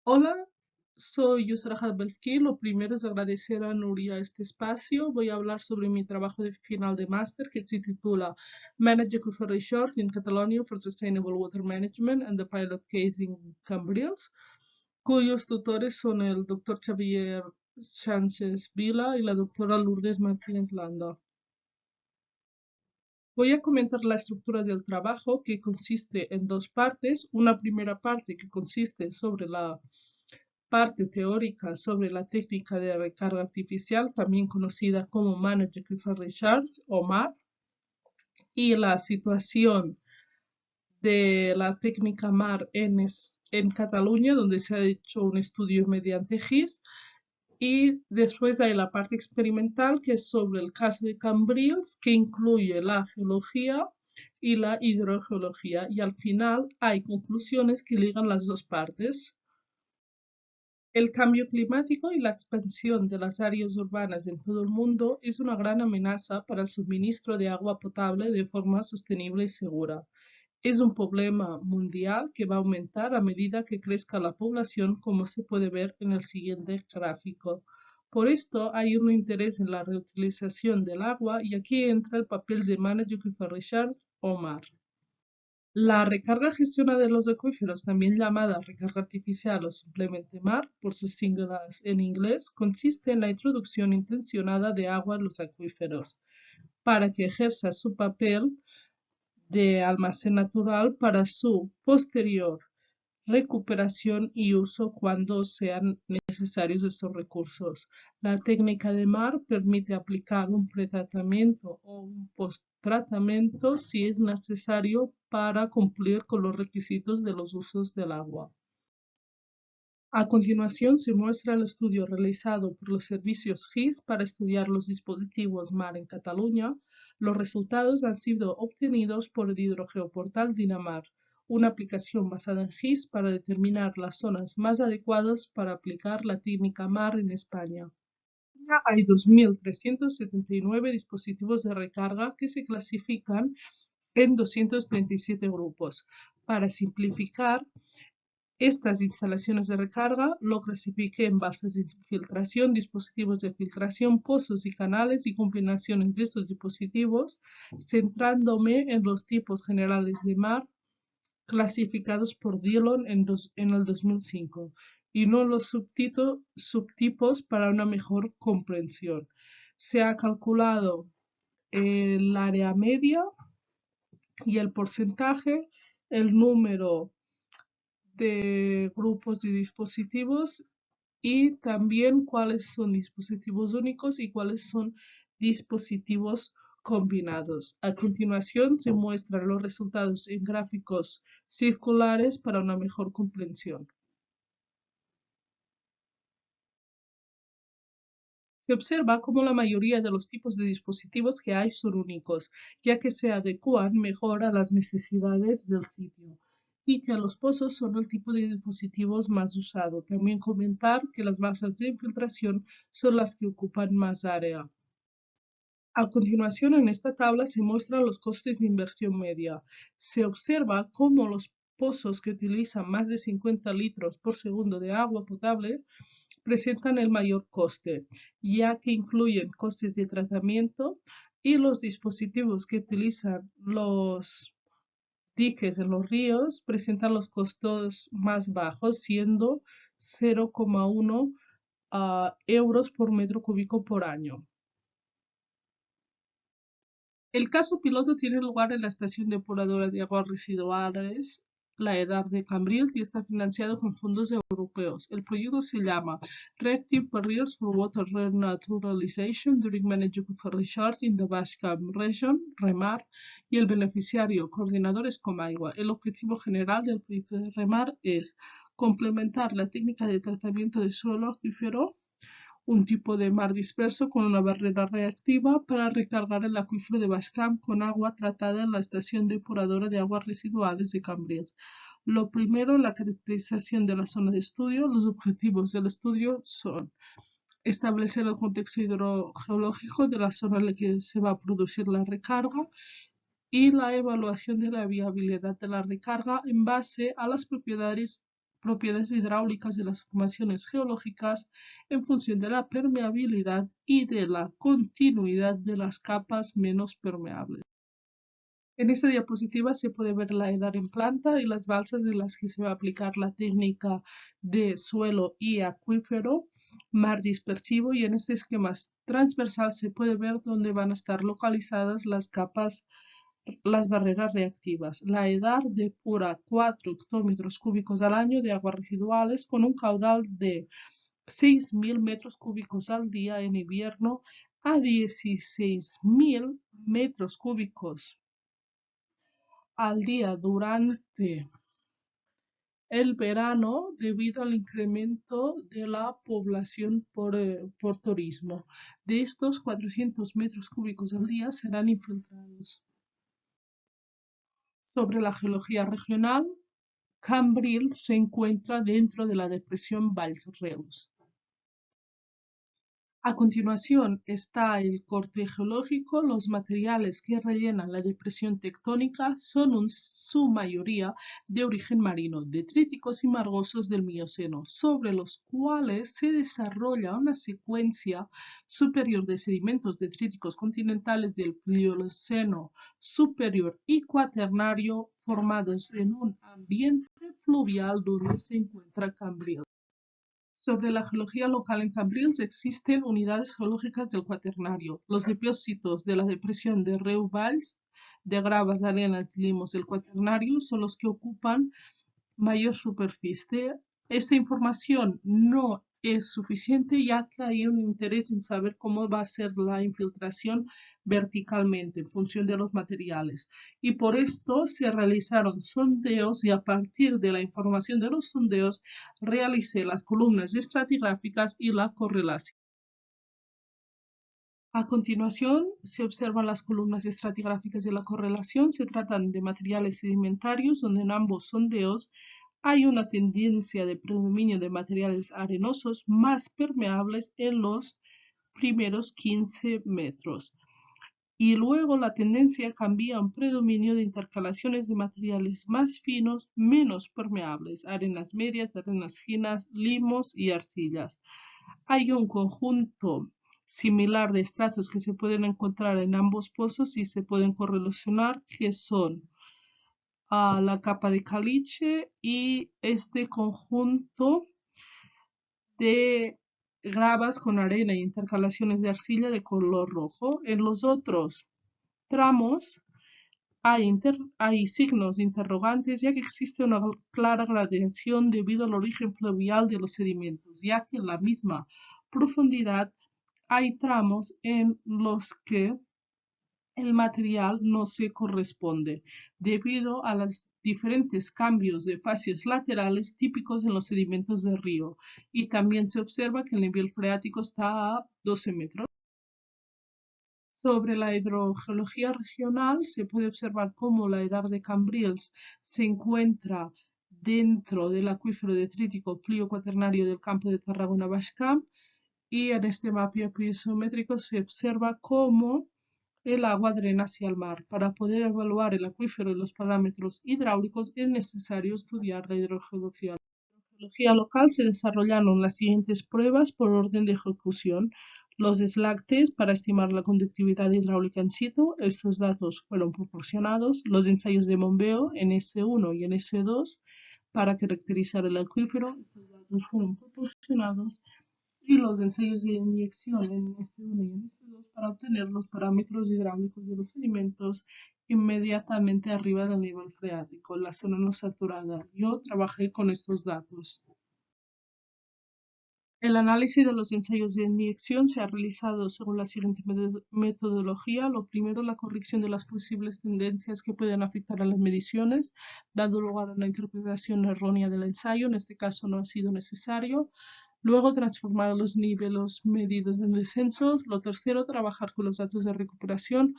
Hola, soy Yusra Belki. Lo primero es agradecer a Nuria este espacio. Voy a hablar sobre mi trabajo de final de máster que se titula Manage Aquifer Research in Catalonia for Sustainable Water Management and the Pilot Case in Cambrils, cuyos tutores son el doctor Xavier Sánchez Vila y la doctora Lourdes Martínez Landa. Voy a comentar la estructura del trabajo, que consiste en dos partes. Una primera parte que consiste sobre la parte teórica sobre la técnica de recarga artificial, también conocida como Managed Aquifer Recharge o MAR, y la situación de la técnica MAR en Cataluña, donde se ha hecho un estudio mediante GIS. Y después hay la parte experimental, que es sobre el caso de Cambrils, que incluye la geología y la hidrogeología. Y al final hay conclusiones que ligan las dos partes. El cambio climático y la expansión de las áreas urbanas en todo el mundo es una gran amenaza para el suministro de agua potable de forma sostenible y segura. Es un problema mundial que va a aumentar a medida que crezca la población, como se puede ver en el siguiente gráfico. Por esto hay un interés en la reutilización del agua, y aquí entra el papel de Managed Aquifer Recharge o MAR. La recarga gestionada de los acuíferos, también llamada recarga artificial o simplemente MAR por sus siglas en inglés, consiste en la introducción intencionada de agua en los acuíferos para que ejerza su papel de almacén natural para su posterior recuperación y uso cuando sean necesarios estos recursos. La técnica de MAR permite aplicar un pretratamiento o un posttratamiento si es necesario para cumplir con los requisitos de los usos del agua. A continuación se muestra el estudio realizado por los servicios GIS para estudiar los dispositivos MAR en Cataluña. Los resultados han sido obtenidos por el hidrogeoportal Dinamar, una aplicación basada en GIS para determinar las zonas más adecuadas para aplicar la técnica MAR en España. Hay 2.379 dispositivos de recarga que se clasifican en 237 grupos. Para simplificar, estas instalaciones de recarga lo clasifiqué en balsas de filtración, dispositivos de filtración, pozos y canales y combinaciones de estos dispositivos, centrándome en los tipos generales de MAR clasificados por Dillon en el 2005 y no los subtipos para una mejor comprensión. Se ha calculado el área media y el porcentaje, el número de grupos de dispositivos y también cuáles son dispositivos únicos y cuáles son dispositivos combinados. A continuación se muestran los resultados en gráficos circulares para una mejor comprensión. Se observa cómo la mayoría de los tipos de dispositivos que hay son únicos, ya que se adecuan mejor a las necesidades del sitio, y que los pozos son el tipo de dispositivos más usado. También comentar que las balsas de infiltración son las que ocupan más área. A continuación, en esta tabla se muestran los costes de inversión media. Se observa cómo los pozos que utilizan más de 50 litros por segundo de agua potable presentan el mayor coste, ya que incluyen costes de tratamiento, y los dispositivos que utilizan los diques en los ríos presentan los costos más bajos, siendo 0,1 euros por metro cúbico por año. El caso piloto tiene lugar en la estación depuradora de aguas residuales La Edar de Cambrils y está financiado con fondos europeos. El proyecto se llama Reactive Barriers for Water Renaturalization during Managed Aquifer Recharge in the Basque Camp Region, REMAR, y el beneficiario coordinador es Comagua. El objetivo general del proyecto de REMAR es complementar la técnica de tratamiento de suelo acuífero, un tipo de mar disperso con una barrera reactiva para recargar el acuífero de Bascam con agua tratada en la estación depuradora de aguas residuales de Cambrils. Lo primero, la caracterización de la zona de estudio. Los objetivos del estudio son establecer el contexto hidrogeológico de la zona en la que se va a producir la recarga y la evaluación de la viabilidad de la recarga en base a las propiedades propiedades hidráulicas de las formaciones geológicas en función de la permeabilidad y de la continuidad de las capas menos permeables. En esta diapositiva se puede ver la edar en planta y las balsas de las que se va a aplicar la técnica de suelo y acuífero, mar dispersivo, y en este esquema transversal se puede ver dónde van a estar localizadas las capas, las barreras reactivas. La edar depura 4 hectómetros cúbicos al año de aguas residuales con un caudal de 6.000 metros cúbicos al día en invierno a 16.000 metros cúbicos al día durante el verano debido al incremento de la población por turismo. De estos 400 metros cúbicos al día serán infiltrados. Sobre la geología regional, Cambrils se encuentra dentro de la depresión Valls-Reus. A continuación está el corte geológico. Los materiales que rellenan la depresión tectónica son en su mayoría de origen marino, detríticos y margosos del Mioceno, sobre los cuales se desarrolla una secuencia superior de sedimentos detríticos continentales del Plioceno superior y cuaternario formados en un ambiente fluvial donde se encuentra Cambrils. Sobre la geología local en Cambrils existen unidades geológicas del cuaternario. Los depósitos de la depresión de Reu-Valls, de gravas, arenas y limos del cuaternario son los que ocupan mayor superficie. Esta información no es suficiente ya que hay un interés en saber cómo va a ser la infiltración verticalmente en función de los materiales, y por esto se realizaron sondeos y a partir de la información de los sondeos realicé las columnas estratigráficas y la correlación. A continuación se observan las columnas estratigráficas de la correlación. Se tratan de materiales sedimentarios donde en ambos sondeos hay una tendencia de predominio de materiales arenosos más permeables en los primeros 15 metros. Y luego la tendencia cambia a un predominio de intercalaciones de materiales más finos, menos permeables, arenas medias, arenas finas, limos y arcillas. Hay un conjunto similar de estratos que se pueden encontrar en ambos pozos y se pueden correlacionar, que son la capa de caliche y este conjunto de gravas con arena e intercalaciones de arcilla de color rojo. En los otros tramos hay signos de interrogantes, ya que existe una clara gradación debido al origen fluvial de los sedimentos, ya que en la misma profundidad hay tramos en los que el material no se corresponde, debido a los diferentes cambios de fases laterales típicos en los sedimentos de río, y también se observa que el nivel freático está a 12 metros. Sobre la hidrogeología regional se puede observar cómo la edar de Cambrils se encuentra dentro del acuífero detrítico Plio cuaternario del campo de Tarragona-Baix-Camp, y en este mapa piezométrico se observa cómo el agua drena hacia el mar. Para poder evaluar el acuífero y los parámetros hidráulicos es necesario estudiar la hidrogeología. En la geología local se desarrollaron las siguientes pruebas por orden de ejecución. Los SLAC-test para estimar la conductividad hidráulica in situ, estos datos fueron proporcionados. Los ensayos de bombeo en S1 y en S2 para caracterizar el acuífero, estos datos fueron proporcionados, y los ensayos de inyección en S1 y en S2 para obtener los parámetros hidráulicos de los sedimentos inmediatamente arriba del nivel freático, la zona no saturada. Yo trabajé con estos datos. El análisis de los ensayos de inyección se ha realizado según la siguiente metodología. Lo primero, la corrección de las posibles tendencias que pueden afectar a las mediciones, dando lugar a una interpretación errónea del ensayo. En este caso no ha sido necesario. Luego, transformar los niveles medidos en descensos. Lo tercero, trabajar con los datos de recuperación.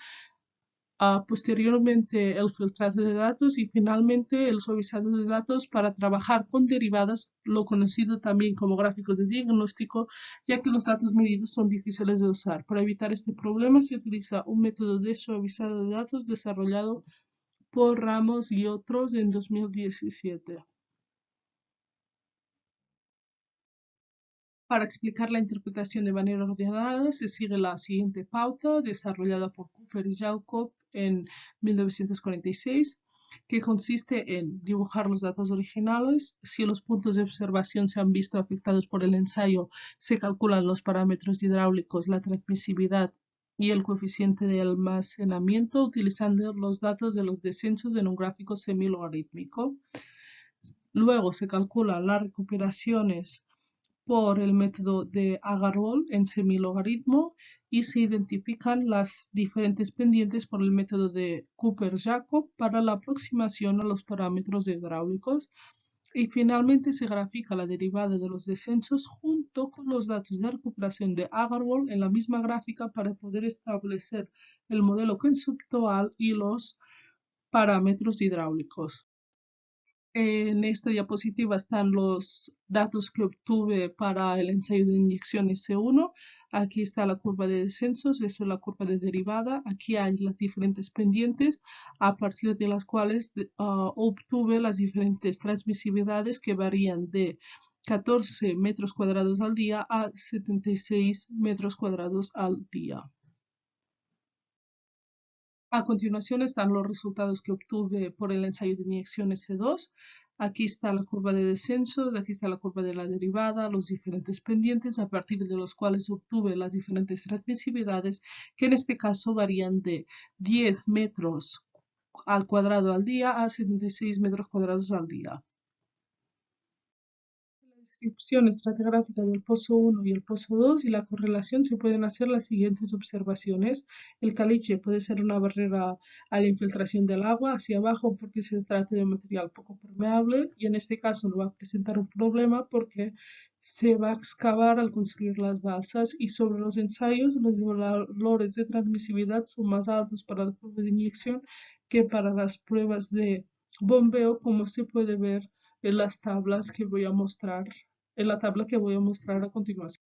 Posteriormente, el filtrado de datos y finalmente el suavizado de datos para trabajar con derivadas, lo conocido también como gráficos de diagnóstico, ya que los datos medidos son difíciles de usar. Para evitar este problema se utiliza un método de suavizado de datos desarrollado por Ramos y otros en 2017. Para explicar la interpretación de manera ordenada, se sigue la siguiente pauta desarrollada por Cooper y Jacob en 1946, que consiste en dibujar los datos originales. Si los puntos de observación se han visto afectados por el ensayo, se calculan los parámetros hidráulicos, la transmisividad y el coeficiente de almacenamiento utilizando los datos de los descensos en un gráfico semilogarítmico. Luego se calculan las recuperaciones por el método de Agarwal en semilogaritmo y se identifican las diferentes pendientes por el método de Cooper-Jacob para la aproximación a los parámetros hidráulicos. Y finalmente se grafica la derivada de los descensos junto con los datos de recuperación de Agarwal en la misma gráfica para poder establecer el modelo conceptual y los parámetros hidráulicos. En esta diapositiva están los datos que obtuve para el ensayo de inyección S1. Aquí está la curva de descensos, esa es la curva de derivada. Aquí hay las diferentes pendientes a partir de las cuales obtuve las diferentes transmisibilidades que varían de 14 metros cuadrados al día a 76 metros cuadrados al día. A continuación están los resultados que obtuve por el ensayo de inyección S2. Aquí está la curva de descensos, aquí está la curva de la derivada, los diferentes pendientes a partir de los cuales obtuve las diferentes transmisibilidades que en este caso varían de 10 metros al cuadrado al día a 76 metros cuadrados al día. Descripción estratigráfica del pozo 1 y el pozo 2 y la correlación se pueden hacer las siguientes observaciones. El caliche puede ser una barrera a la infiltración del agua hacia abajo porque se trata de material poco permeable y en este caso no va a presentar un problema porque se va a excavar al construir las balsas y sobre los ensayos los valores de transmisividad son más altos para las pruebas de inyección que para las pruebas de bombeo, como se puede ver en las tablas que voy a mostrar, en la tabla que voy a mostrar a continuación.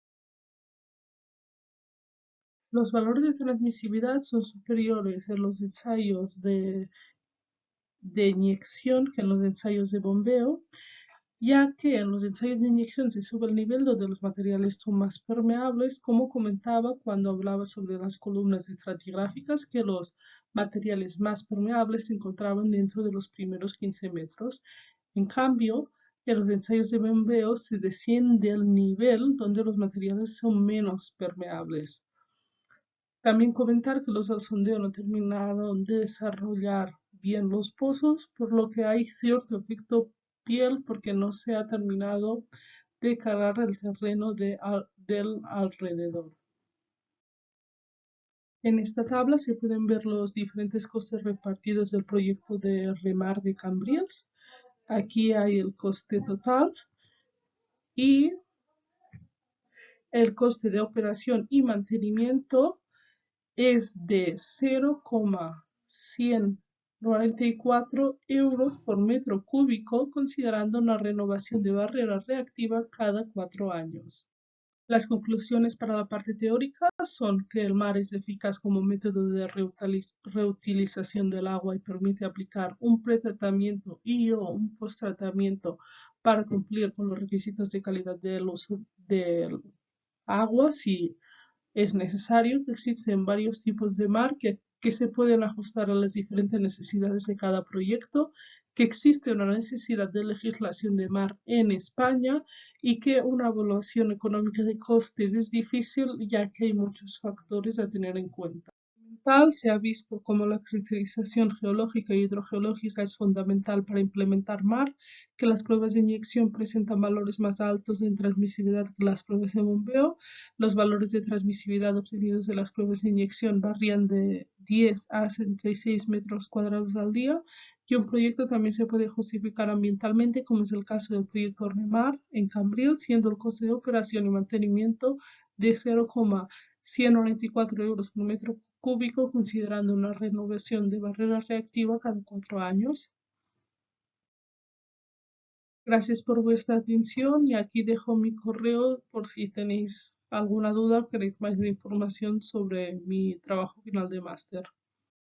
Los valores de transmisividad son superiores en los ensayos de inyección que en los ensayos de bombeo, ya que en los ensayos de inyección se sube el nivel donde los materiales son más permeables, como comentaba cuando hablaba sobre las columnas estratigráficas, que los materiales más permeables se encontraban dentro de los primeros 15 metros. En cambio, en los ensayos de bombeo se desciende el nivel donde los materiales son menos permeables. También comentar que los del sondeo no terminaron de desarrollar bien los pozos, por lo que hay cierto efecto piel porque no se ha terminado de cargar el terreno del alrededor. En esta tabla se pueden ver los diferentes costes repartidos del proyecto de Remar de Cambrils. Aquí hay el coste total y el coste de operación y mantenimiento es de 0,144 euros por metro cúbico, considerando una renovación de barrera reactiva cada 4 años. Las conclusiones para la parte teórica son que el mar es eficaz como método de reutilización del agua y permite aplicar un pretratamiento y o un posttratamiento para cumplir con los requisitos de calidad del uso del agua si es necesario, que existen varios tipos de mar que se pueden ajustar a las diferentes necesidades de cada proyecto, que existe una necesidad de legislación de mar en España y que una evaluación económica de costes es difícil ya que hay muchos factores a tener en cuenta. Se ha visto como la caracterización geológica y hidrogeológica es fundamental para implementar MAR, que las pruebas de inyección presentan valores más altos en transmisividad que las pruebas de bombeo. Los valores de transmisividad obtenidos de las pruebas de inyección varían de 10 a 76 metros cuadrados al día y un proyecto también se puede justificar ambientalmente, como es el caso del proyecto REMAR en Cambrils, siendo el coste de operación y mantenimiento de 0,194 euros por metro cúbico, considerando una renovación de barrera reactiva cada 4 años. Gracias por vuestra atención y aquí dejo mi correo por si tenéis alguna duda o queréis más información sobre mi trabajo final de máster.